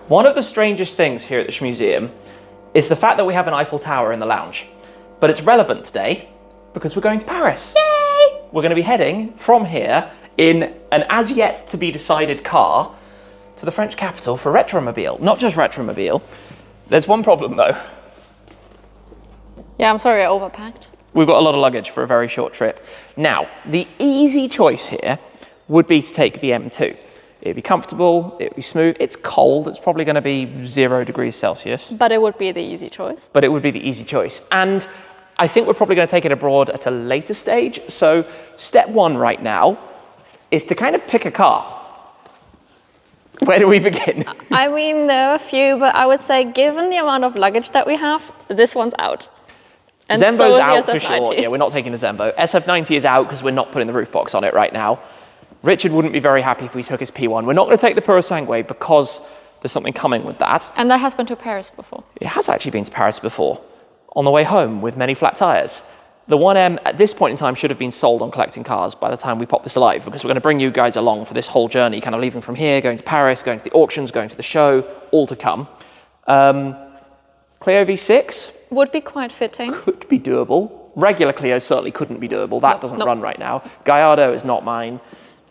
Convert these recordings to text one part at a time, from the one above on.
One of the strangest things here at the Shmuseum is the fact that we have an Eiffel Tower in the lounge. But it's relevant today because we're going to Paris. Yay! We're going to be heading from here in an as yet to be decided car to the French capital for Retromobile. Not just Retromobile. There's one problem though. Yeah, I'm sorry I overpacked. We've got a lot of luggage for a very short trip. Now, the easy choice here would be to take the M2. It'd be comfortable, it'd be smooth. It's cold, it's probably going to be 0 degrees Celsius. But it would be the easy choice. But it would be the easy choice. And I think we're probably going to take it abroad at a later stage. So step one right now is to kind of pick a car. Where do we begin? I mean, there are a few, but I would say given the amount of luggage that we have, this one's out. And Zembo's so is out the for SF90. sure. Yeah, we're not taking the Zembo. SF90 is out because we're not putting the roof box on it right now. Richard wouldn't be very happy if we took his P1. We're not going to take the Puro Sangue because there's something coming with that. And that has been to Paris before. It has actually been to Paris before, on the way home with many flat tyres. The 1M at this point in time should have been sold on collecting cars by the time we pop this alive, because we're going to bring you guys along for this whole journey, kind of leaving from here, going to Paris, going to the auctions, going to the show, all to come. Clio V6 would be quite fitting. Could be doable. Regular Clio certainly couldn't be doable. That doesn't run right now. Gallardo is not mine.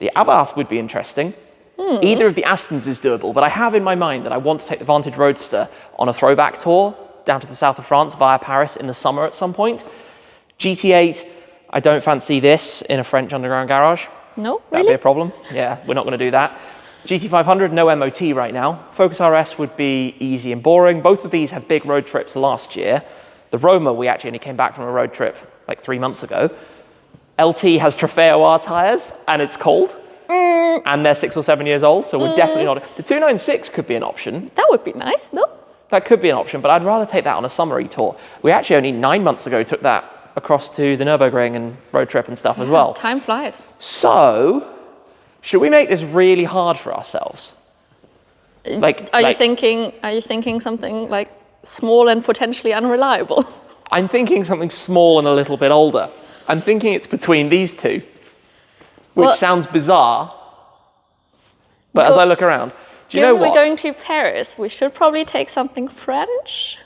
The Abarth would be interesting. Either of the Astons is doable, but I have in my mind that I want to take the Vantage Roadster on a throwback tour down to the south of France via Paris in the summer at some point. GT8, I don't fancy this in a French underground garage. No, That'd be a problem. Yeah, we're not going to do that. GT500, no MOT right now. Focus RS would be easy and boring. Both of these had big road trips last year. The Roma, we actually only came back from a road trip like 3 months ago. LT has Trofeo R tyres and it's cold. And they're 6 or 7 years old, so we're definitely not. The 296 could be an option. That would be nice, no? That could be an option, but I'd rather take that on a summery tour. We actually only 9 months ago took that across to the Nürburgring and road trip and stuff as well. Time flies. So, should we make this really hard for ourselves? Are you thinking something like small and potentially unreliable? I'm thinking something small and a little bit older. I'm thinking it's between these two, which sounds bizarre. But as I look around, do you know what? We're going to Paris. We should probably take something French.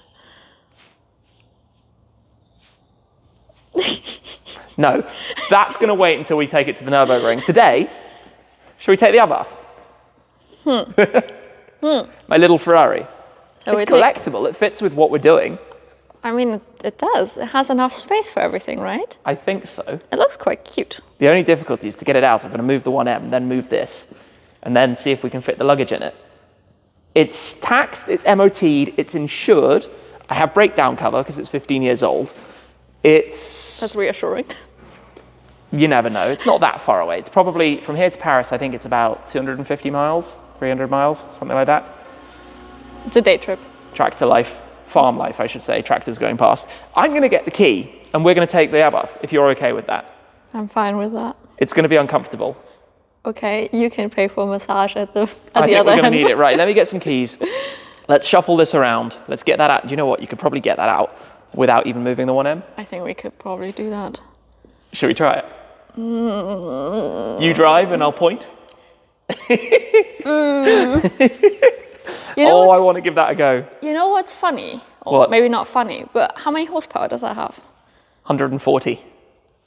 No, that's going to wait until we take it to the Nürburgring. Today, should we take the Abarth? My little Ferrari. So it's collectible. It fits with what we're doing. I mean, it does. It has enough space for everything, right? I think so. It looks quite cute. The only difficulty is to get it out. I'm going to move the 1M, then move this, and then see if we can fit the luggage in it. It's taxed, it's MOT'd, it's insured. I have breakdown cover because it's 15 years old. That's reassuring. You never know. It's not that far away. It's probably, from here to Paris, I think it's about 250 miles, 300 miles, something like that. It's a day trip. Tractor life. Farm life, I should say, tractors going past. I'm going to get the key, and we're going to take the Abarth, if you're okay with that. I'm fine with that. It's going to be uncomfortable. Okay, you can pay for a massage at the other end. I think we're going to need it. Right, let me get some keys. Let's shuffle this around. Let's get that out. Do you know what? You could probably get that out without even moving the 1M. I think we could probably do that. Should we try it? You drive, and I'll point. I want to give that a go. You know what's funny? Or what? Maybe not funny, but how many horsepower does that have? 140.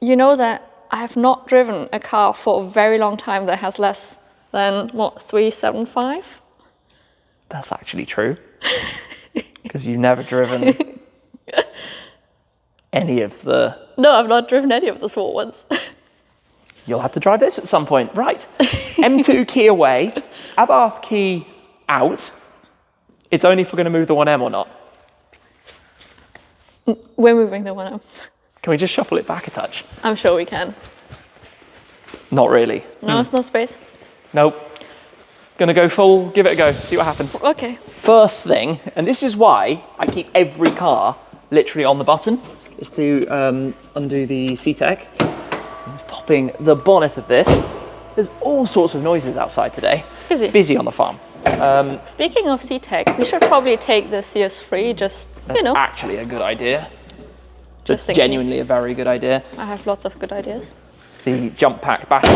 You know that I have not driven a car for a very long time that has less than, 375? That's actually true. Because you've never driven any of the... No, I've not driven any of the small ones. You'll have to drive this at some point. Right. M2 key away. Abarth key out. It's only if we're going to move the 1M or not. We're moving the 1M. Can we just shuffle it back a touch? I'm sure we can. Not really. No, it's no space. Nope. Gonna go full, give it a go, see what happens. Okay. First thing, and this is why I keep every car literally on the button, is to undo the C-Tech. Just popping the bonnet of this. There's all sorts of noises outside today. Busy on the farm. Speaking of C-Tech, we should probably take the CS3, That's actually a good idea. That's genuinely a very good idea. I have lots of good ideas. The jump pack battery.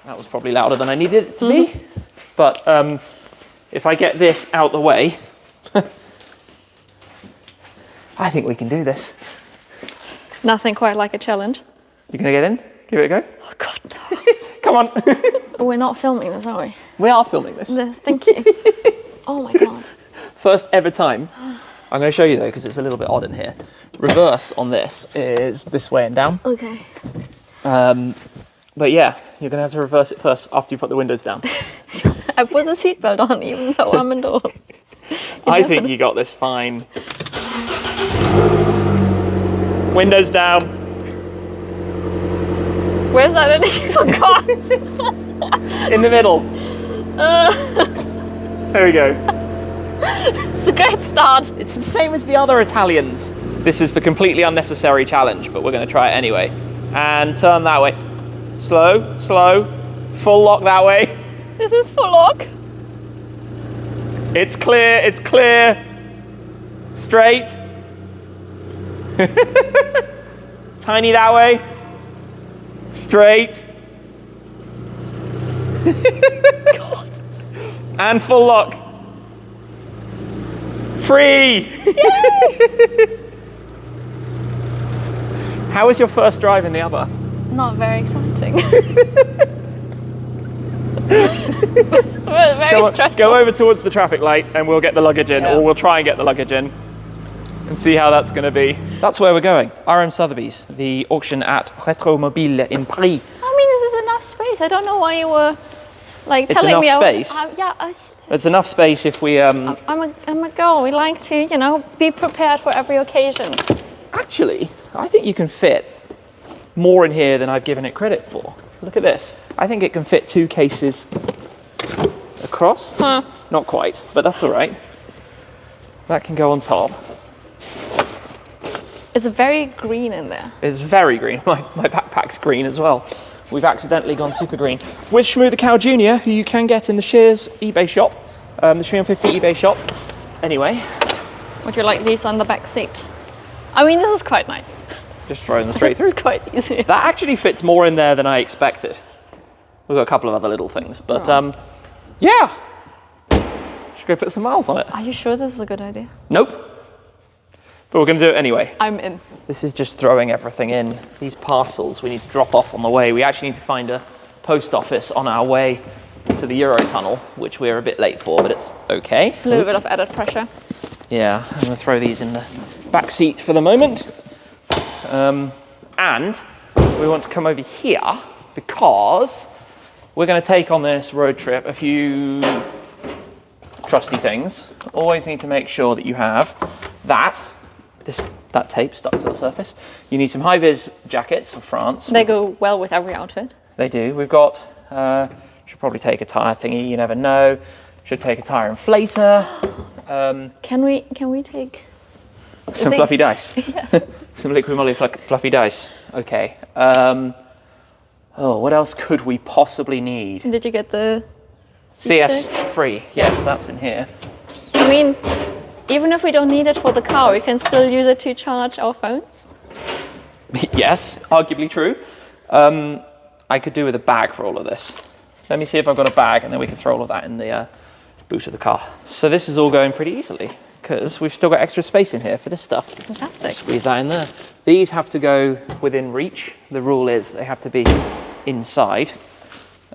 That was probably louder than I needed it to be. But if I get this out the way, I think we can do this. Nothing quite like a challenge. You gonna get in? Give it a go? Oh God, no. Come on. We're not filming this, are we? We are filming this. Thank you. Oh my God. First ever time. I'm going to show you though, because it's a little bit odd in here. Reverse on this is this way and down. Okay. But yeah, you're going to have to reverse it first after you put the windows down. I put the seatbelt on even though I'm indoors. I think you got this fine. Windows down. Where's that illegal car? In the middle. There we go. It's a great start. It's the same as the other Italians. This is the completely unnecessary challenge, but we're going to try it anyway. And turn that way. Slow, slow. Full lock that way. This is full lock. It's clear, it's clear. Straight. Tiny that way. Straight. God. And full lock. Free! How was your first drive in the Abarth? Not very exciting. It's very stressful. Go over towards the traffic light and we'll get the luggage in, or we'll try and get the luggage in and see how that's going to be. That's where we're going. RM Sotheby's, the auction at Retromobile in Paris. I mean, this is enough space. I don't know why you were like It's telling me. enough space? It's enough space if we... I'm a girl. We like to, you know, be prepared for every occasion. Actually, I think you can fit more in here than I've given it credit for. Look at this. I think it can fit 2 cases across. Huh. Not quite, but that's all right. That can go on top. It's very green in there. It's very green. My backpack's green as well. We've accidentally gone super green. With Shmoo the Cow Jr., who you can get in the Shears eBay shop, the Shmoo 50 eBay shop. Anyway. Would you like these on the back seat? I mean, this is quite nice. Just throwing them straight through. It's quite easy. That actually fits more in there than I expected. We've got a couple of other little things, but yeah. Should go put some miles on it. Are you sure this is a good idea? Nope. But we're going to do it anyway. I'm in. This is just throwing everything in. These parcels we need to drop off on the way. We actually need to find a post office on our way to the Eurotunnel, which we're a bit late for, but it's okay. A little bit of added pressure. Yeah, I'm going to throw these in the back seat for the moment. And we want to come over here because we're going to take on this road trip a few trusty things. Always need to make sure that you have that tape stuck to the surface. You need some high-vis jackets for France. They go well with every outfit. They do. We've got, should probably take a tyre thingy, you never know. Should take a tyre inflator. Can we take some fluffy dice? Yes. Some liquid moly fluffy dice. Okay. What else could we possibly need? Did you get the CS free. Yes, that's in here. I mean, even if we don't need it for the car, we can still use it to charge our phones. Yes, arguably true. I could do with a bag for all of this. Let me see if I've got a bag and then we can throw all of that in the boot of the car. So this is all going pretty easily because we've still got extra space in here for this stuff. Fantastic. Squeeze that in there. These have to go within reach. The rule is they have to be inside.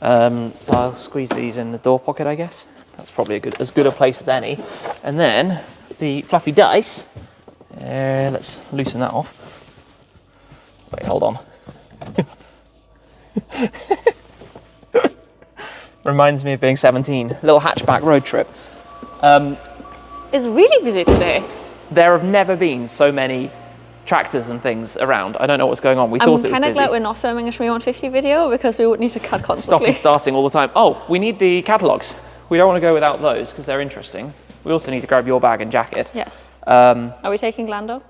So I'll squeeze these in the door pocket, I guess. That's probably as good a place as any. And then the fluffy dice, let's loosen that off. Wait, hold on. Reminds me of being 17. Little hatchback road trip. It's really busy today. There have never been so many tractors and things around. I don't know what's going on. We thought it was busy. I'm kind of glad we're not filming a Shmoo 150 video because we would need to cut constantly. Stop and starting all the time. Oh, we need the catalogues. We don't want to go without those because they're interesting. We also need to grab your bag and jacket. Yes. Are we taking Lando?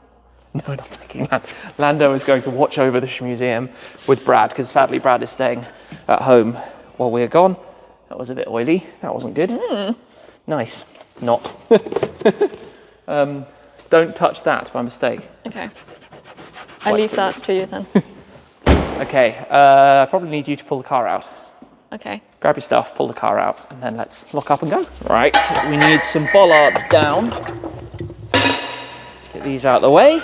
No, we're not taking Lando. Lando is going to watch over the Shmuseum with Brad because sadly Brad is staying at home while we're gone. That was a bit oily. That wasn't good. Nice. Not. Don't touch that by mistake. Okay. I leave that to you then. Okay. Probably need you to pull the car out. Okay. Grab your stuff, pull the car out, and then let's lock up and go. Right, we need some bollards down. Get these out of the way.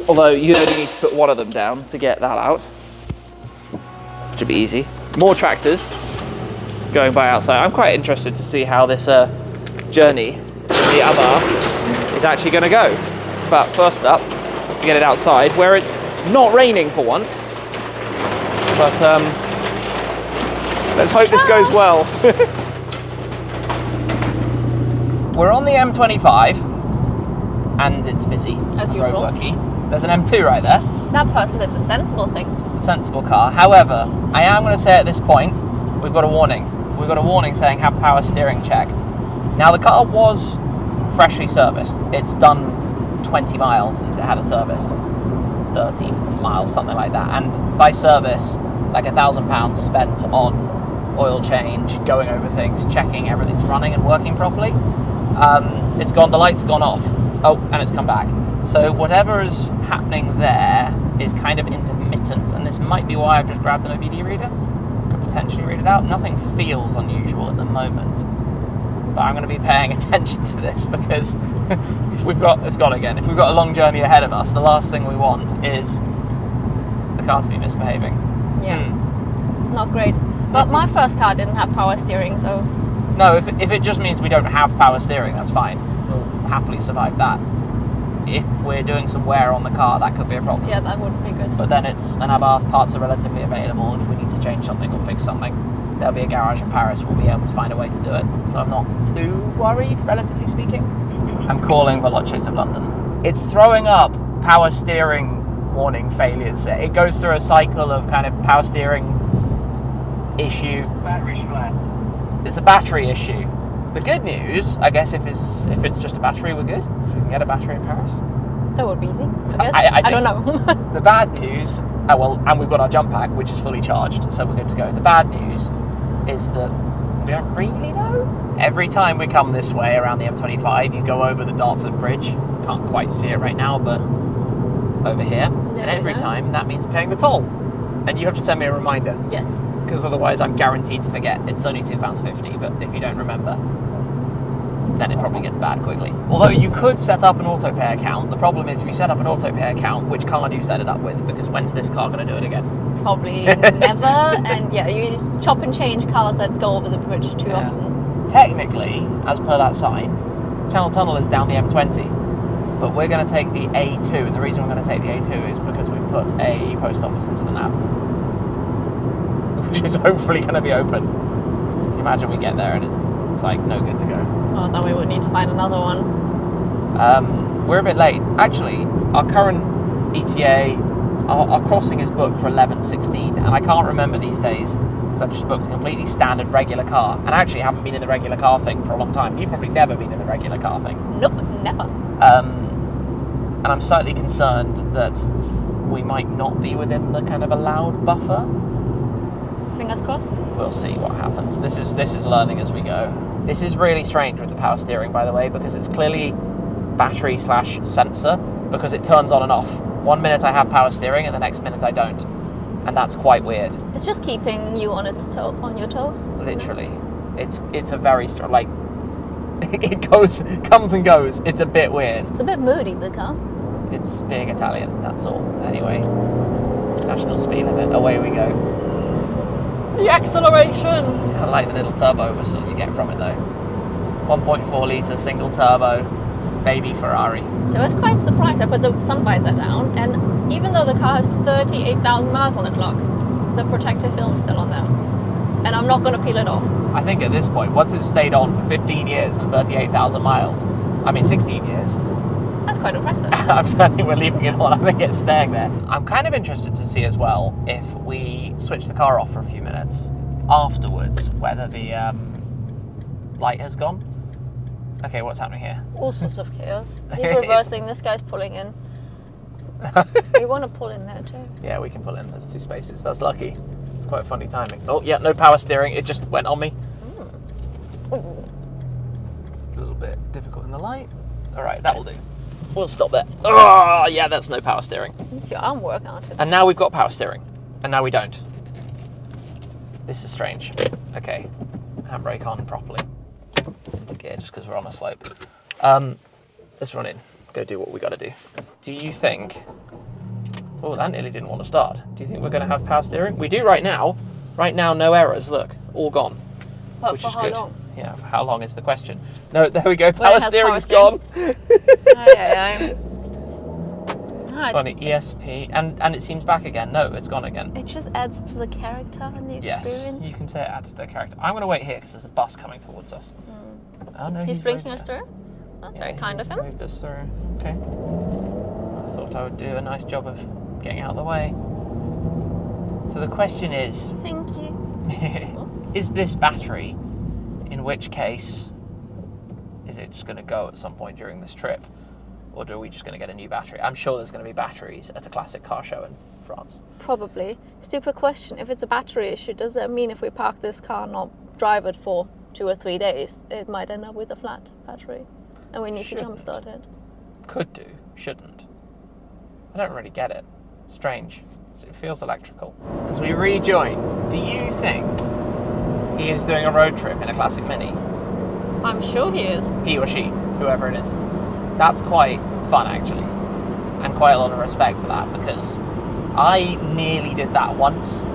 Although you only need to put one of them down to get that out. Should be easy. More tractors going by outside. I'm quite interested to see how this journey in the Abarth is actually going to go. But first up is to get it outside where it's not raining for once. But let's hope this goes well. We're on the M25 and it's busy. As usual. Roadworky. There's an M2 right there. That person did the sensible thing. The sensible car. However, I am going to say at this point, we've got a warning. We've got a warning saying have power steering checked. Now the car was freshly serviced. It's done 20 miles since it had a service. 30 miles, something like that. And by service, like £1,000 spent on oil change, going over things, checking everything's running and working properly. It's gone, the light's gone off. Oh, and it's come back. So whatever is happening there is kind of intermittent, and this might be why I've just grabbed an OBD reader. Could potentially read it out. Nothing feels unusual at the moment, but I'm going to be paying attention to this because if we've got, it's gone again, if we've got a long journey ahead of us, the last thing we want is the car to be misbehaving. Yeah, not great. But my first car didn't have power steering, so... No, if it just means we don't have power steering, that's fine. We'll happily survive that. If we're doing some wear on the car, that could be a problem. Yeah, that wouldn't be good. But then it's an Abarth, parts are relatively available. If we need to change something or fix something, there'll be a garage in Paris, we'll be able to find a way to do it. So I'm not too worried, relatively speaking. I'm calling Veloces of London. It's throwing up power steering warning failures. It goes through a cycle of kind of power steering issue. Battery flat. It's a battery issue. The good news, I guess, if it's just a battery, we're good. So we can get a battery in Paris. That would be easy, I guess. I don't know. The bad news, and we've got our jump pack, which is fully charged, so we're good to go. The bad news is that we don't really know. Every time we come this way around the M25, you go over the Dartford Bridge. Can't quite see it right now, but over here. There And every we go. time, that means paying the toll. And you have to send me a reminder. Yes. Because otherwise I'm guaranteed to forget. It's only £2.50, but if you don't remember, then it probably gets bad quickly. Although you could set up an autopay account. The problem is if you set up an autopay account, which car do you set it up with? Because when's this car going to do it again? Probably never. And yeah, you just chop and change cars that go over the bridge too often. Technically, as per that sign, Channel Tunnel is down the M20. But we're going to take the A2. And the reason we're going to take the A2 is because we've put a post office into the nav. Which is hopefully going to be open. Can you imagine we get there and it's like no good to go. Well, then we would need to find another one. We're a bit late. Actually, our current ETA, our crossing is booked for 11:16, and I can't remember these days because I've just booked a completely standard regular car, and I actually haven't been in the regular car thing for a long time. You've probably never been in the regular car thing. Nope, never. And I'm slightly concerned that we might not be within the kind of allowed buffer. Fingers crossed. We'll see what happens. This is learning as we go. This is really strange with the power steering, by the way, because it's clearly battery/sensor, because it turns on and off. 1 minute I have power steering, and the next minute I don't, and that's quite weird. It's just keeping you on your toes. Literally, it's a very strong, like it comes and goes. It's a bit weird. It's a bit moody, the car. It's being Italian, that's all. Anyway, national speed limit. Away we go. The acceleration! I like the little turbo whistle you get from it though. 1.4 litre single turbo, baby Ferrari. So I was quite surprised. I put the sun visor down, and even though the car has 38,000 miles on the clock, the protective film's still on there. And I'm not going to peel it off. I think at this point, once it's stayed on for 15 years and 38,000 miles, I mean 16 years, That's quite impressive. I think we're leaving it on. I think it's staying there. I'm kind of interested to see as well if we switch the car off for a few minutes afterwards, whether the light has gone. Okay, what's happening here? All sorts of chaos. He's reversing, this guy's pulling in. You want to pull in there too. Yeah, we can pull in. There's 2 spaces. That's lucky. It's quite funny timing. Oh, yeah, no power steering. It just went on me. Ooh. A little bit difficult in the light. All right, that will do. We'll stop there. Oh, yeah, that's no power steering. It's your arm work, aren't it? And now we've got power steering. And now we don't. This is strange. Okay, handbrake on properly. Into gear just because we're on a slope. Let's run in. Go do what we got to do. Do you think... Oh, that nearly didn't want to start. Do you think we're going to have power steering? We do right now. Right now, no errors. Look, all gone. Well, which for is how good. long? Yeah, for how long is the question. No, there we go. Power it has steering power is gone. It's It's funny, ESP, and it seems back again. No, it's gone again. It just adds to the character and the experience. Yes, you can say it adds to the character. I'm going to wait here because there's a bus coming towards us. Oh no, He's blinking us through? That's very kind of him. Moved us through. Okay. I thought I would do a nice job of getting out of the way. So the question is... Thank you. Is this battery, in which case, is it just going to go at some point during this trip? Or are we just going to get a new battery? I'm sure there's going to be batteries at a classic car show in France. Probably. Stupid question. If it's a battery issue, does that mean if we park this car and not drive it for 2 or 3 days, it might end up with a flat battery and we need to jumpstart it? Could do, shouldn't. I don't really get it. It's strange. It feels electrical. As we rejoin, do you think he is doing a road trip in a classic Mini? I'm sure he is. He or she, whoever it is. That's quite fun, actually. And quite a lot of respect for that, because I nearly did that once,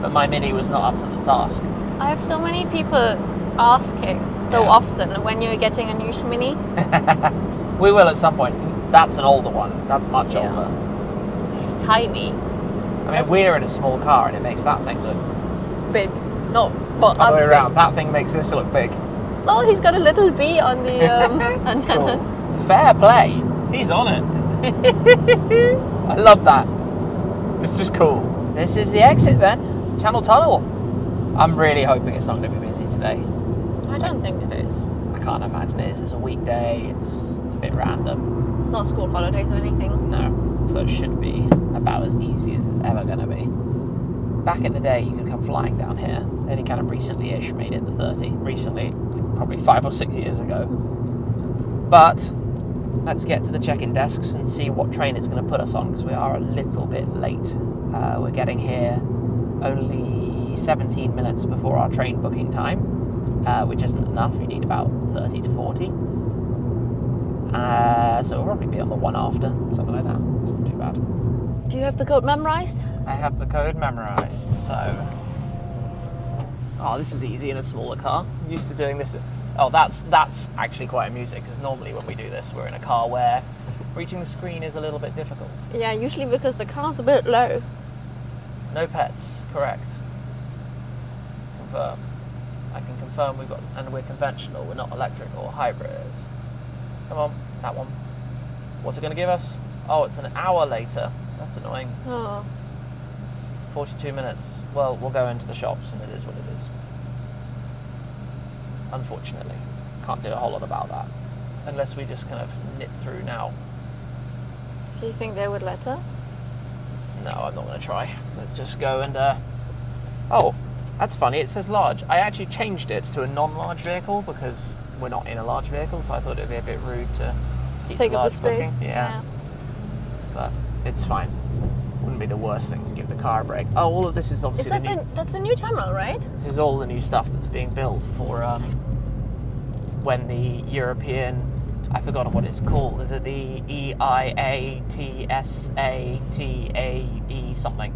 but my Mini was not up to the task. I have so many people asking so often when you're getting a new Mini. We will at some point. That's an older one. That's much older. It's tiny. I mean, we're in a small car and it makes that thing look... Big. No, but other way us around. big. That thing makes this look big. Oh, he's got a little bee on the antenna. Cool. Fair play. He's on it. I love that. It's just cool. This is the exit then. Channel Tunnel. I'm really hoping it's not going to be busy today. I don't think it is. I can't imagine it is. It's a weekday. It's a bit random. It's not school holidays or anything. No. So it should be about as easy as it's ever going to be. Back in the day, you could come flying down here. Only kind of recently-ish made it the 30. Recently, probably 5 or 6 years ago. But let's get to the check-in desks and see what train it's going to put us on, because we are a little bit late. We're getting here only 17 minutes before our train booking time, which isn't enough. You need about 30 to 40. So we'll probably be on the one after, something like that. It's not too bad. Do you have the code memorized? I have the code memorized, so... Oh, this is easy in a smaller car. I'm used to doing this... Oh, that's actually quite amusing, because normally when we do this, we're in a car where reaching the screen is a little bit difficult. Yeah, usually because the car's a bit low. No pets, correct. Confirm. I can confirm we're conventional, we're not electric or hybrid. Come on, that one. What's it going to give us? Oh, it's an hour later. That's annoying. Oh. 42 minutes. Well, we'll go into the shops and it is what it is. Unfortunately. Can't do a whole lot about that. Unless we just kind of nip through now. Do you think they would let us? No, I'm not going to try. Let's just go and... Oh, that's funny. It says large. I actually changed it to a non-large vehicle because we're not in a large vehicle, so I thought it'd be a bit rude to take the up large the space. booking. Yeah. But it's fine. Wouldn't be the worst thing to give the car a break. Oh, all of this is obviously that's a new terminal, right? This is all the new stuff that's being built for when the European... I've forgotten what it's called. Is it the EIATSATAE something?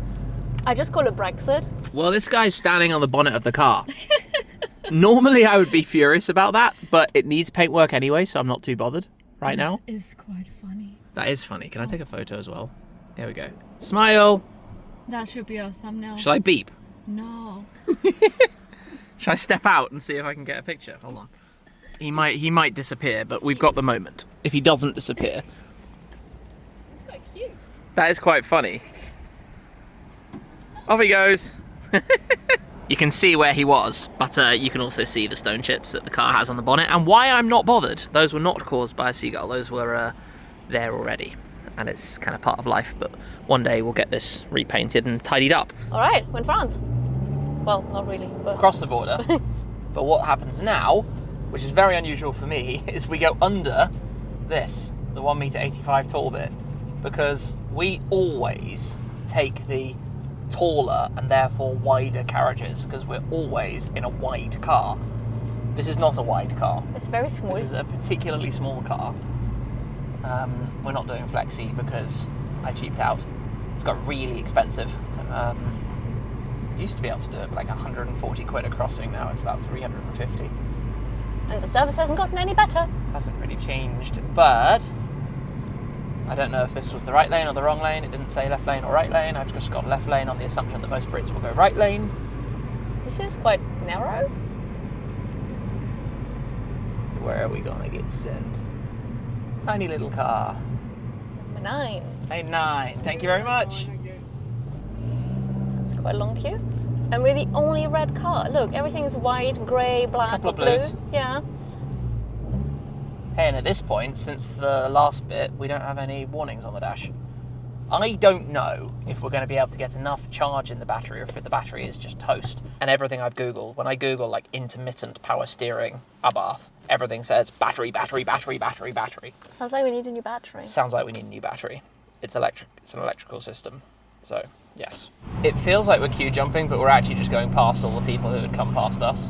I just call it Brexit. Well, this guy's standing on the bonnet of the car. Normally I would be furious about that, but it needs paintwork anyway, so I'm not too bothered now. This is quite funny. That is funny. Can I take a photo as well? Here we go. Smile! That should be our thumbnail. Shall I beep? No. Shall I step out and see if I can get a picture? Hold on. He might disappear, but we've got the moment. If he doesn't disappear. That's quite cute. That is quite funny. Off he goes. You can see where he was, but you can also see the stone chips that the car has on the bonnet, and why I'm not bothered. Those were not caused by a seagull. Those were there already, and it's kind of part of life, but one day we'll get this repainted and tidied up. All right, we're in France. Well, not really, but... Across the border. But what happens now, which is very unusual for me, is we go under this, the 1.85 m tall bit, because we always take the taller and therefore wider carriages, because we're always in a wide car. This is not a wide car. It's very smooth. This is a particularly small car. We're not doing Flexi because I cheaped out. It's got really expensive. Used to be able to do it for like 140 quid a crossing, now it's about 350. And the service hasn't gotten any better. Hasn't really changed, but I don't know if this was the right lane or the wrong lane. It didn't say left lane or right lane. I've just gone left lane on the assumption that most Brits will go right lane. This is quite narrow. Where are we gonna get sent? Tiny little car. Number 9. Lane 9, thank you very much. That's quite a long queue. And we're the only red car. Look, everything's white, grey, black, Couple of blue. blues. Yeah. Hey, and at this point, since the last bit, we don't have any warnings on the dash. I don't know if we're going to be able to get enough charge in the battery or if the battery is just toast. And everything I've Googled, when I Google like intermittent power steering Abarth, everything says battery, battery, battery, battery, battery. Sounds like we need a new battery. Sounds like we need a new battery. It's electric. It's an electrical system. So, yes. It feels like we're queue jumping, but we're actually just going past all the people who had come past us.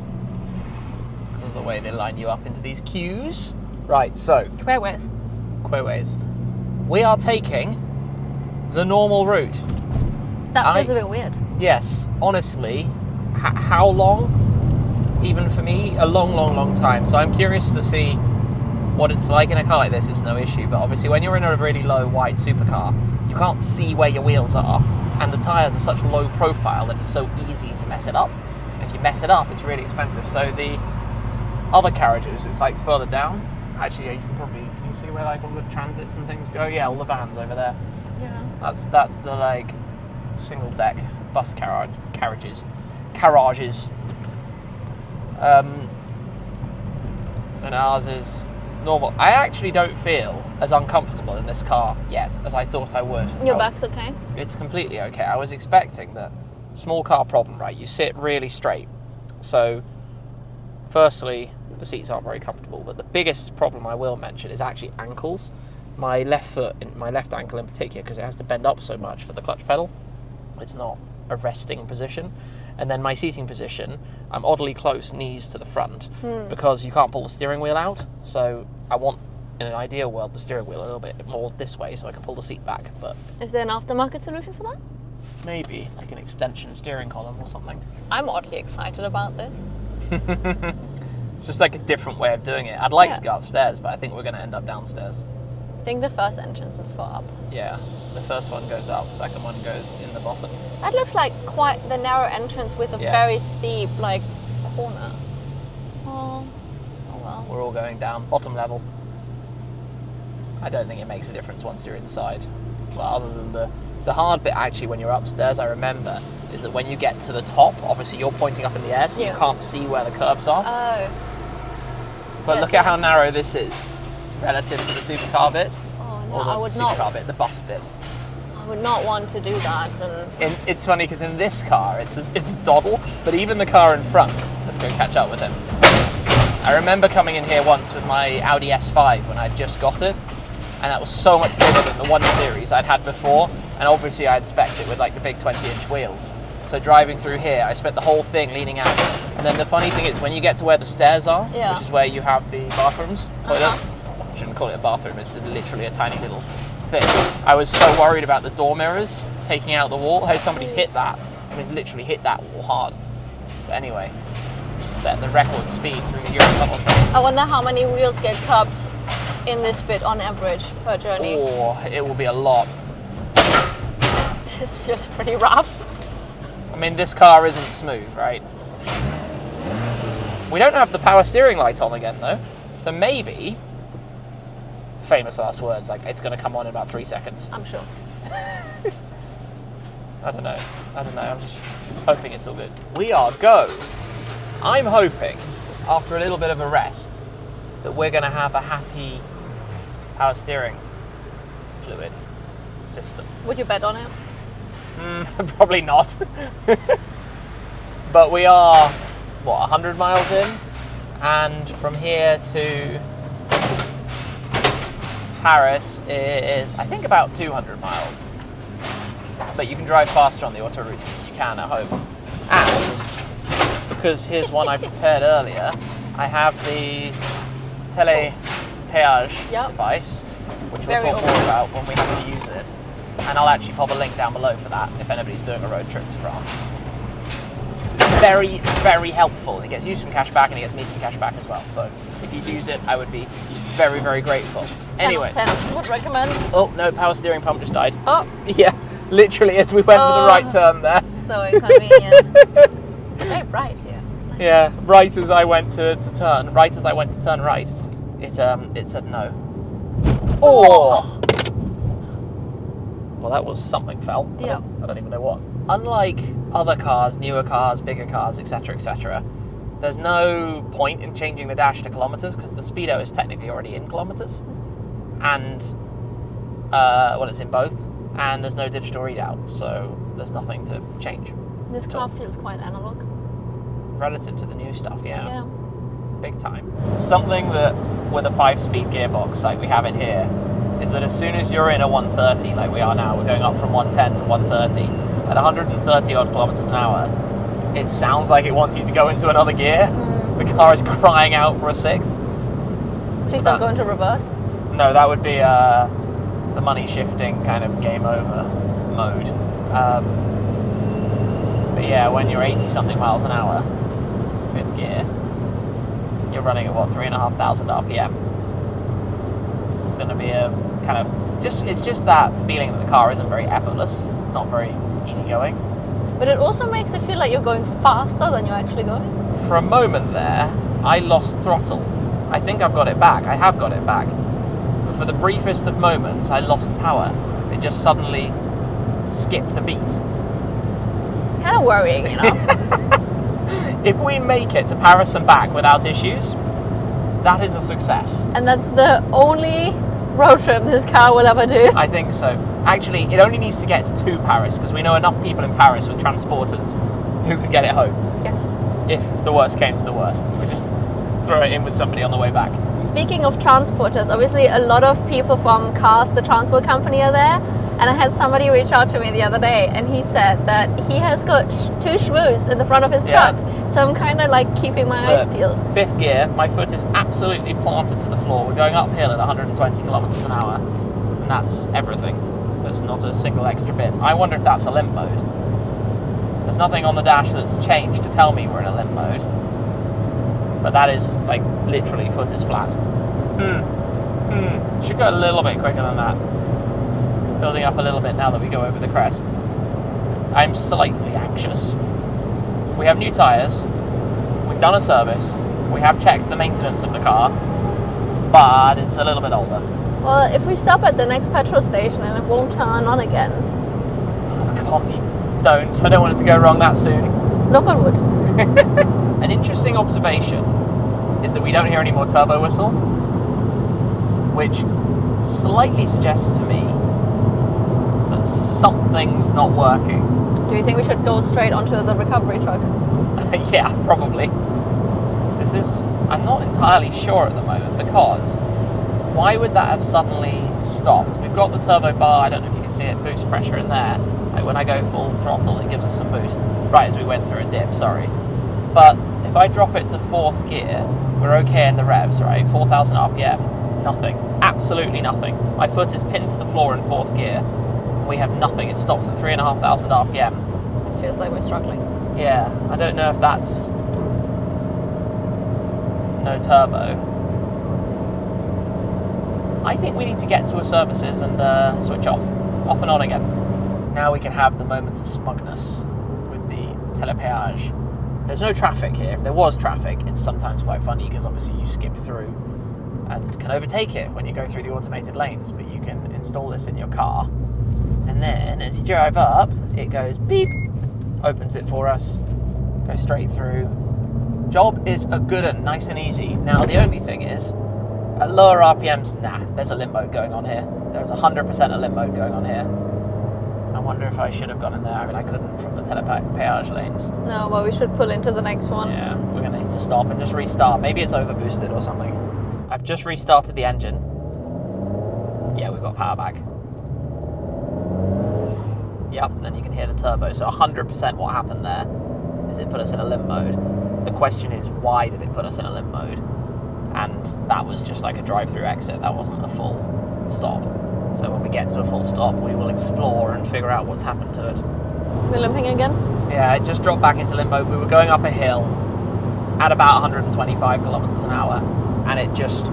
Because of the way they line you up into these queues. Right, so... Quayways. We are taking the normal route. That feels a bit weird. Yes, honestly, how long? Even for me, a long, long, long time. So I'm curious to see what it's like in a car like this. It's no issue, but obviously when you're in a really low, wide supercar, you can't see where your wheels are, and the tyres are such low profile that it's so easy to mess it up. And if you mess it up, it's really expensive. So the other carriages, it's like further down. Actually, yeah, can you see where like all the transits and things go? Yeah, all the vans over there. Yeah. That's the like single deck bus carriages. And ours is normal. I actually don't feel as uncomfortable in this car yet as I thought I would. Your back's okay? It's completely okay. I was expecting that small car problem, right? You sit really straight. So, firstly, the seats aren't very comfortable, but the biggest problem I will mention is actually ankles. My left foot, my left ankle in particular, because it has to bend up so much for the clutch pedal. It's not a resting position. And then my seating position, I'm oddly close, knees to the front, because you can't pull the steering wheel out. So I want, in an ideal world, the steering wheel a little bit more this way so I can pull the seat back. But is there an aftermarket solution for that? Maybe, like an extension steering column or something. I'm oddly excited about this. It's just like a different way of doing it. I'd like to go upstairs, but I think we're going to end up downstairs. I think the first entrance is for up. Yeah, the first one goes up, the second one goes in the bottom. That looks like quite the narrow entrance with a very steep, like, corner. Oh well. We're all going down, bottom level. I don't think it makes a difference once you're inside. Well, other than the hard bit actually when you're upstairs, I remember, is that when you get to the top, obviously you're pointing up in the air, so you can't see where the curbs are. Oh. But look at how narrow this is relative to the supercar bit. Oh no, or the I would supercar not. bit, the bus bit. I would not want to do that. And It's funny because in this car, it's a doddle, but even the car in front, let's go catch up with him. I remember coming in here once with my Audi S5 when I'd just got it, and that was so much bigger than the 1 Series I'd had before, and obviously I'd spec'd it with like the big 20-inch wheels. So driving through here, I spent the whole thing leaning out. And then the funny thing is, when you get to where the stairs are, which is where you have the bathrooms, toilets, I shouldn't call it a bathroom, it's literally a tiny little thing. I was so worried about the door mirrors taking out the wall. Hey, somebody's hit that. Somebody's literally hit that wall hard. But anyway, set the record speed through the Euro tunnel. I wonder how many wheels get cupped in this bit on average per journey. Oh, it will be a lot. This feels pretty rough. I mean, this car isn't smooth, right? We don't have the power steering light on again, though. So maybe, famous last words, like, it's going to come on in about 3 seconds. I'm sure. I don't know. I'm just hoping it's all good. We are go. I'm hoping, after a little bit of a rest, that we're going to have a happy power steering fluid system. Would you bet on it? Probably not. But we are, what, 100 miles in? And from here to Paris is, I think, about 200 miles. but you can drive faster on the auto routes than you can at home. And because here's one I prepared earlier, I have the tele-péage device, which we'll talk more about when we have to use it. And I'll actually pop a link down below for that if anybody's doing a road trip to France. It's very, very helpful, and it gets you some cash back and it gets me some cash back as well. So if you'd use it, I would be very, very grateful. Anyway, 10 of 10 would recommend. Oh no, power steering pump just died. Oh. Yeah, literally as we went for the right turn there. So inconvenient. It's very bright here. Nice. Yeah, right as I went to turn right, it said no. Oh! Well, that was something fell. Yeah. I don't even know what. Unlike other cars, newer cars, bigger cars, etc., there's no point in changing the dash to kilometers because the speedo is technically already in kilometers, and it's in both, and there's no digital readout, so there's nothing to change. This car feels quite analog. Relative to the new stuff, Yeah. Big time. Something that with a 5-speed gearbox like we have it here is that as soon as you're in a 130 like we are now, we're going up from 110 to 130 at 130 odd kilometers an hour, it sounds like it wants you to go into another gear. The car is crying out for a sixth. Please don't go into reverse. No, that would be the money shifting kind of game over mode. But yeah, when you're 80 something miles an hour, 5th gear, you're running at what, 3,500 RPM. It's going to be a kind of it's just that feeling that the car isn't very effortless. It's not very easygoing. But it also makes it feel like you're going faster than you're actually going. For a moment there, I lost throttle. I think I've got it back. I have got it back. But for the briefest of moments, I lost power. It just suddenly skipped a beat. It's kind of worrying, you know. If we make it to Paris and back without issues, that is a success. And that's the only road trip this car will ever do. I think so. Actually, it only needs to get to Paris because we know enough people in Paris with transporters who could get it home. Yes. If the worst came to the worst. We just throw it in with somebody on the way back. Speaking of transporters, obviously a lot of people from Cars, the transport company, are there. And I had somebody reach out to me the other day and he said that he has got 2 shmoos in the front of his truck. So I'm kind of like keeping my eyes peeled. 5th gear, my foot is absolutely planted to the floor. We're going uphill at 120 kilometers an hour. And that's everything. There's not a single extra bit. I wonder if that's a limp mode. There's nothing on the dash that's changed to tell me we're in a limp mode. But that is, like, literally foot is flat. Should go a little bit quicker than that. Building up a little bit now that we go over the crest. I'm slightly anxious. We have new tyres. We've done a service. We have checked the maintenance of the car. But it's a little bit older. Well, if we stop at the next petrol station and it won't turn on again. Oh gosh, don't. I don't want it to go wrong that soon. Knock on wood. An interesting observation is that we don't hear any more turbo whistle, which slightly suggests to me that something's not working. Do you think we should go straight onto the recovery truck? Yeah, probably. I'm not entirely sure at the moment, because why would that have suddenly stopped? We've got the turbo bar, I don't know if you can see it, boost pressure in there. Like when I go full throttle, it gives us some boost. Right as we went through a dip, sorry. But if I drop it to 4th gear, we're okay in the revs, right? 4,000 RPM, nothing. Absolutely nothing. My foot is pinned to the floor in 4th gear. We have nothing. It stops at 3,500 RPM. This feels like we're struggling. Yeah, I don't know if that's no turbo. I think we need to get to a services and switch off and on again. Now we can have the moment of smugness with the télépéage. There's no traffic here. If there was traffic, it's sometimes quite funny because obviously you skip through and can overtake it when you go through the automated lanes, but you can install this in your car. And then as you drive up, it goes beep, opens it for us, goes straight through. Job is a good one, nice and easy. Now the only thing is, at lower RPMs, there's a limp mode going on here. There's 100% a limp mode going on here. I wonder if I should have gone in there. I mean, I couldn't from the télépéage lanes. No, well, we should pull into the next one. Yeah, we're going to need to stop and just restart. Maybe it's overboosted or something. I've just restarted the engine. Yeah, we've got power back. Yep, then you can hear the turbo. So 100% what happened there is it put us in a limp mode. The question is, why did it put us in a limp mode? And that was just like a drive-through exit. That wasn't a full stop. So when we get to a full stop, we will explore and figure out what's happened to it. We're limping again? Yeah, it just dropped back into limp mode. We were going up a hill at about 125 kilometers an hour, and it just,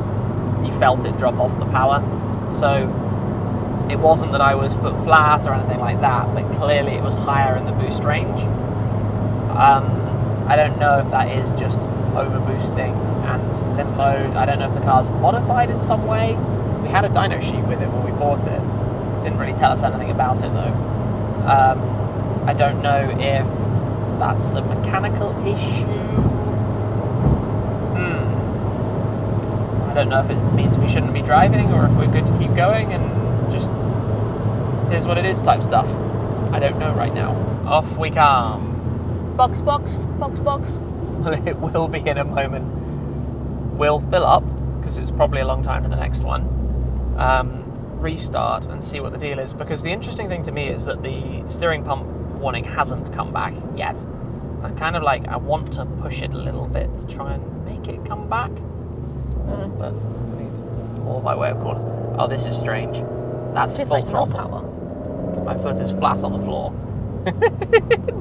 you felt it drop off the power. So it wasn't that I was foot flat or anything like that, but clearly it was higher in the boost range. I don't know if that is just over boosting and limp mode. I don't know if the car's modified in some way. We had a dyno sheet with it when we bought it. Didn't really tell us anything about it though. I don't know if that's a mechanical issue. I don't know if it means we shouldn't be driving or if we're good to keep going and just here's what it is type stuff. I don't know right now. Off we come. Box, box, box, box. Well, it will be in a moment. We'll fill up because it's probably a long time for the next one. Restart and see what the deal is, because the interesting thing to me is that the steering pump warning hasn't come back yet. I'm kind of like, I want to push it a little bit to try and make it come back. But all by way of corners. Oh, this is strange. That's full like throttle. power. My foot is flat on the floor.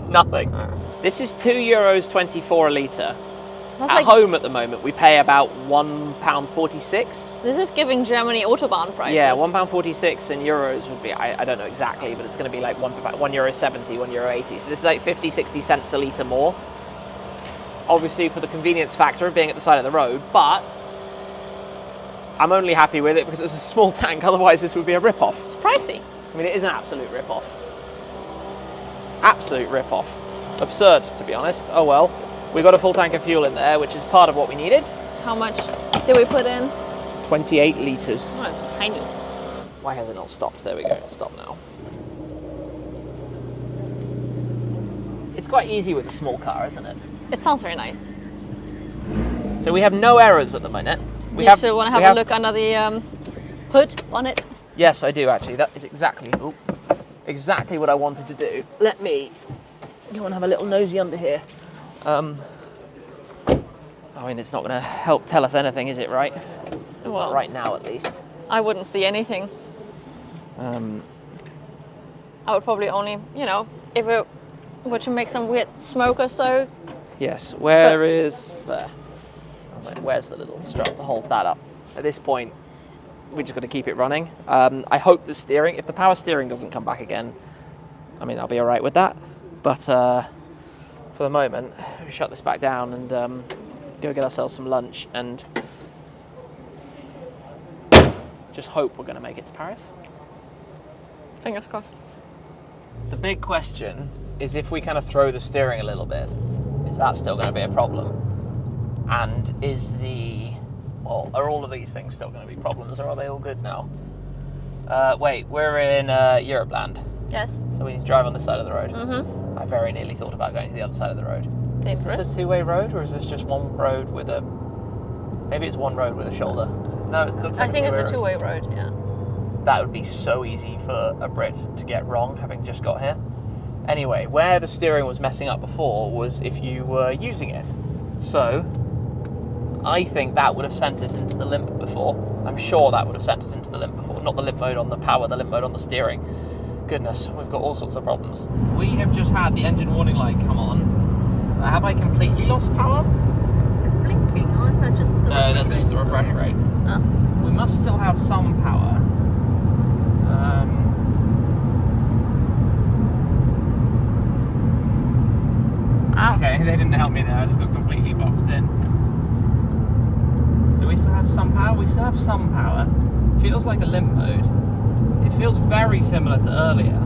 Nothing. This is €2.24 a litre. That's At like, home at the moment, we pay about £1.46. this is giving Germany Autobahn prices. Yeah, £1.46 in euros would be, I don't know exactly, but it's going to be like €1.70, €1.80. So this is like 50, 60 cents a litre more. Obviously for the convenience factor of being at the side of the road, but I'm only happy with it because it's a small tank, otherwise this would be a rip-off. It's pricey. I mean, it is an absolute rip-off. Absolute rip-off. Absurd, to be honest. Oh well. We got a full tank of fuel in there, which is part of what we needed. How much did we put in? 28 litres. Oh, it's tiny. Why has it not stopped? There we go, it's stopped now. It's quite easy with a small car, isn't it? It sounds very nice. So we have no errors at the minute. You still want to have a look under the hood on it? Yes, I do actually. That is exactly what I wanted to do. Let me go and have a little nosy under here. I mean, it's not going to help tell us anything, is it, right? Well, not right now, at least. I wouldn't see anything. I would probably only, if it were to make some weird smoke or so. Yes, where is there? I was like, where's the little strap to hold that up? At this point, we just got to keep it running. I hope the steering, if the power steering doesn't come back again, I mean, I'll be all right with that. But for the moment, we shut this back down and go get ourselves some lunch and just hope we're going to make it to Paris. Fingers crossed. The big question is, if we kind of throw the steering a little bit, is that still going to be a problem? And are all of these things still going to be problems, or are they all good now? Wait, we're in Europeland. Yes. So we need to drive on this side of the road. Mm-hmm. I very nearly thought about going to the other side of the road. Dangerous. Is this a two-way road, or is this just one road with a... Maybe it's one road with a shoulder. No, it looks like I think it's a two-way road, yeah. That would be so easy for a Brit to get wrong, having just got here. Anyway, where the steering was messing up before was if you were using it. So, I think that would have sent it into the limp before. I'm sure that would have sent it into the limp before. Not the limp mode on the power, the limp mode on the steering. Goodness, we've got all sorts of problems. We have just had the engine warning light come on. Have I completely lost power? It's blinking, or is that just the No, that's just the refresh rate. Oh. We must still have some power. Okay, they didn't help me there, I just got completely boxed in. Do we still have some power? We still have some power. Feels like a limp mode. It feels very similar to earlier,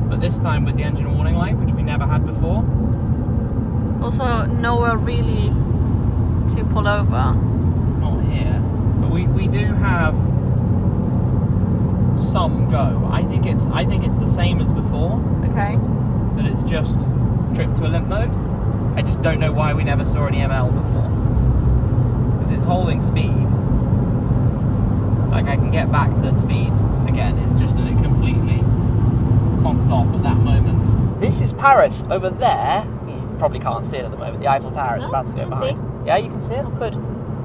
but this time with the engine warning light, which we never had before. Also, nowhere really to pull over. Not here, but we do have some go. I think it's the same as before. Okay. That it's just tripped to a limp mode. I just don't know why we never saw an EML before. Because it's holding speed. Like, I can get back to speed again, it's just that it completely conked off at that moment. This is Paris. Over there, you probably can't see it at the moment. The Eiffel Tower is about to go behind. See? Yeah, you can see it. Oh, good.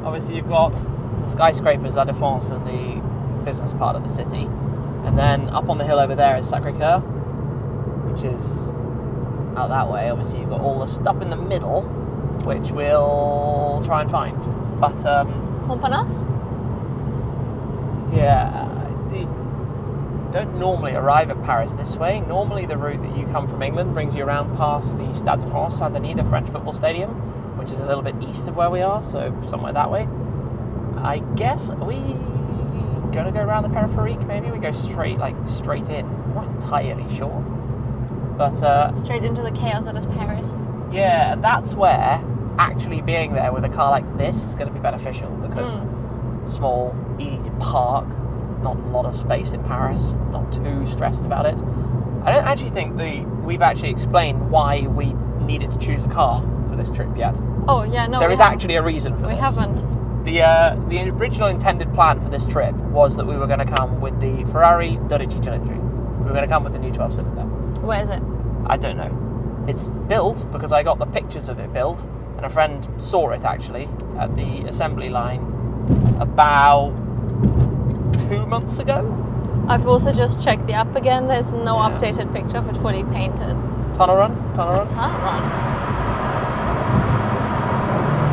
Obviously, you've got the skyscrapers, La Défense, and the business part of the city. And then up on the hill over there is Sacré-Cœur, which is out that way. Obviously, you've got all the stuff in the middle, which we'll try and find. But, Montparnasse? yeah, you don't normally arrive at Paris this way. Normally, the route that you come from England brings you around past the Stade de France, Saint-Denis, the French football stadium, which is a little bit east of where we are, so somewhere that way. I guess we gonna go around the Peripherique. Maybe we go straight in. I'm not entirely sure, but Straight into the chaos that is Paris. yeah, and that's where actually being there with a car like this is going to be beneficial, because small, easy to park, not a lot of space in Paris, not too stressed about it. I don't actually think we've actually explained why we needed to choose a car for this trip yet. Oh yeah, no. There is actually a reason for this. We haven't. The original intended plan for this trip was that we were going to come with the Ferrari 12 Cilindri. We were going to come with the new 12-cylinder. Where is it? I don't know. It's built because I got the pictures of it built, and a friend saw it actually at the assembly line about 2 months ago. I've also just checked the app again. There's no updated picture of it fully painted. Tunnel run. Tunnel run.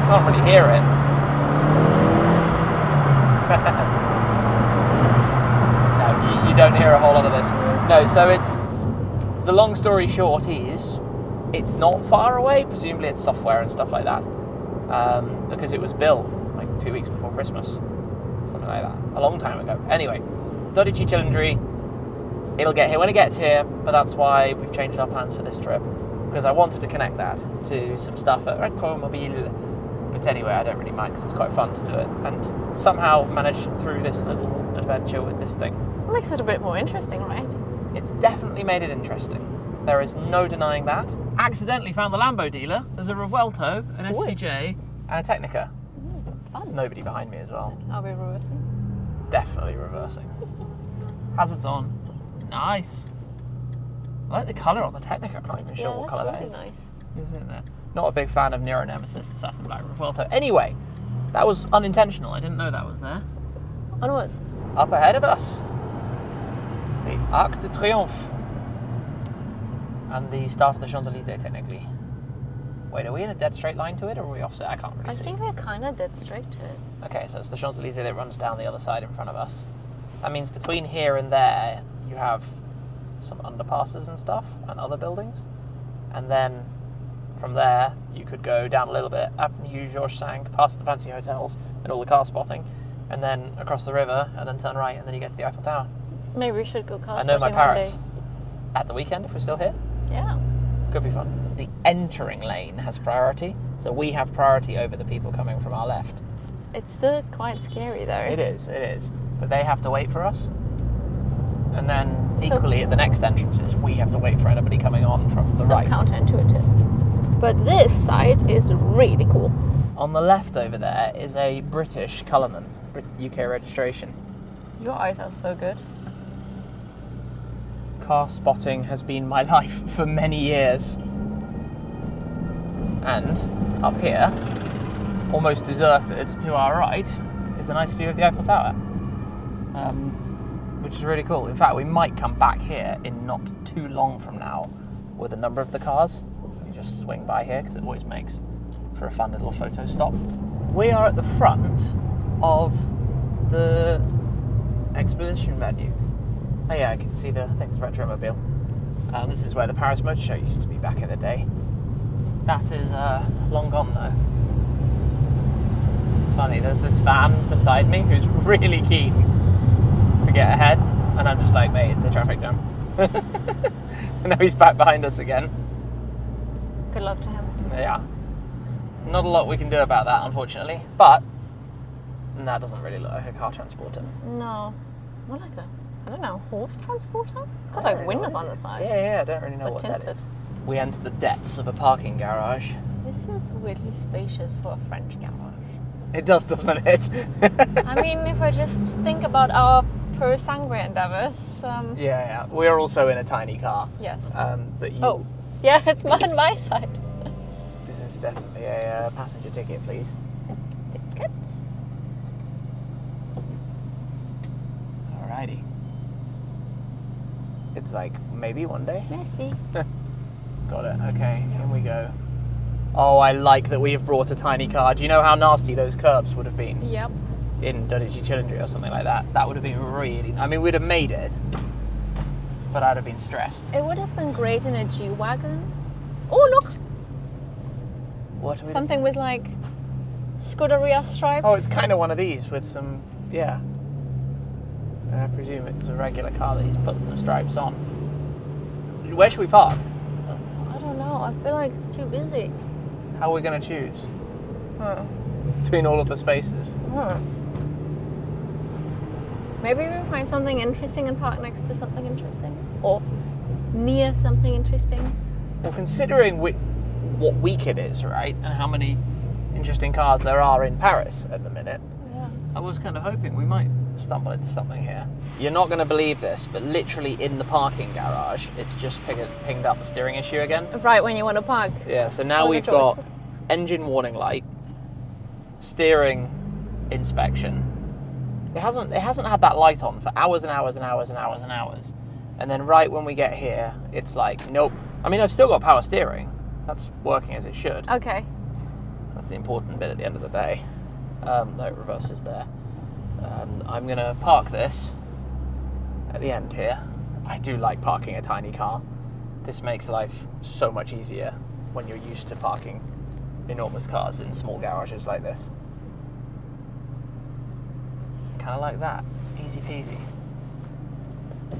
Can't really hear it. No, you don't hear a whole lot of this. No, so it's, the long story short is, it's not far away. Presumably it's software and stuff like that, because it was built like 2 weeks before Christmas, something like that, a long time ago. Anyway, 12 Cilindri, it'll get here when it gets here, but that's why we've changed our plans for this trip, because I wanted to connect that to some stuff at Retromobile. But anyway, I don't really mind because it's quite fun to do it, and somehow manage through this little adventure with this thing. It makes it a bit more interesting, right? It's definitely made it interesting. There is no denying that. Accidentally found the Lambo dealer. There's a Revuelto, an SVJ, and a Technica. Fun. There's nobody behind me as well. Are we reversing? Definitely reversing. Hazards on. Nice. I like the colour on the Technica. I'm not even sure what colour that is. Nice. Isn't it? Not a big fan of Nero Nemesis, the Satin Black Revuelto. Anyway, that was unintentional. I didn't know that was there. Onwards. Up ahead of us, the Arc de Triomphe. And the start of the Champs-Élysées, technically. Wait, are we in a dead straight line to it, or are we offset? I can't really see. I think we're kind of dead straight to it. Okay, so it's the Champs-Élysées that runs down the other side in front of us. That means between here and there, you have some underpasses and stuff, and other buildings. And then from there, you could go down a little bit, Avenue Georges V, past the fancy hotels and all the car spotting, and then across the river, and then turn right, and then you get to the Eiffel Tower. Maybe we should go car I know my spotting one Paris. day. At the weekend, if we're still here. Yeah. Could be fun. The entering lane has priority, so we have priority over the people coming from our left. It's still quite scary though. It is. But they have to wait for us. And then equally at the next entrances, we have to wait for anybody coming on from the right. So counterintuitive. But this side is really cool. On the left over there is a British Cullinan, UK registration. Your eyes are so good. Car spotting has been my life for many years. And up here, almost deserted to our right, is a nice view of the Eiffel Tower, which is really cool. In fact, we might come back here in not too long from now with a number of the cars. Let me just swing by here because it always makes for a fun little photo stop. We are at the front of the exposition venue. Oh yeah, I can see the things, Retromobile. This is where the Paris Motor Show used to be back in the day. That is long gone though. It's funny, there's this van beside me who's really keen to get ahead, and I'm just like, mate, it's a traffic jam. And now he's back behind us again. Good luck to him. Yeah. Not a lot we can do about that, unfortunately, but that doesn't really look like a car transporter. No. More like a, I don't know, horse transporter? Got like windows on the side. Yeah, I don't really know But what tinted. that is. We enter the depths of a parking garage. This feels weirdly spacious for a French garage. It does, doesn't it? I mean, if I just think about our per sangre endeavors. Yeah. We're also in a tiny car. Yes. But you... Oh, yeah, it's on my side. This is definitely a passenger ticket, please. Ticket. Alrighty. It's like, maybe one day. Merci. Got it. Okay, here we go. Oh, I like that we have brought a tiny car. Do you know how nasty those curbs would have been? Yep. In Dodici Chilindri or something like that. That would have been really... I mean, we'd have made it, but I'd have been stressed. It would have been great in a G-Wagon. Oh, look! What are we Something with like Scuderia stripes. Oh, it's kind of one of these with some... Yeah. I presume it's a regular car that he's put some stripes on. Where should we park? I don't know. I feel like it's too busy. How are we going to choose? Between all of the spaces? Maybe we find something interesting and park next to something interesting. Or near something interesting. Well, considering what week it is, right? And how many interesting cars there are in Paris at the minute. Yeah. I was kind of hoping we might stumble into something here. You're not going to believe this, but literally in the parking garage, it's just pinged up the steering issue again. Right when you want to park. Yeah, so now we've got engine warning light, steering inspection. It hasn't had that light on for hours and hours and hours and hours and hours. And then right when we get here, it's like, nope. I mean, I've still got power steering. That's working as it should. Okay. That's the important bit at the end of the day. No, it reverses there. I'm going to park this at the end here. I do like parking a tiny car. This makes life so much easier when you're used to parking enormous cars in small garages like this. Kind of like that. Easy peasy.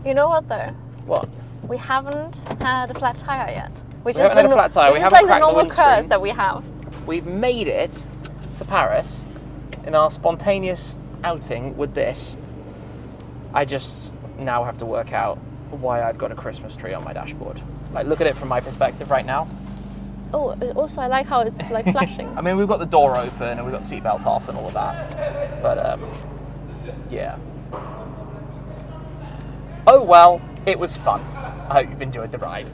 You know what though? What? We haven't had a flat tire yet. We haven't had a flat tire. We haven't like cracked the the normal windscreen. curves that we have. We've made it to Paris in our spontaneous outing with this. I just now have to work out why I've got a Christmas tree on my dashboard. Like, look at it from my perspective right now. Oh, also I like how it's like flashing. I mean, we've got the door open and we've got the seatbelt off and all of that. But, yeah. Oh well, it was fun. I hope you've enjoyed the ride.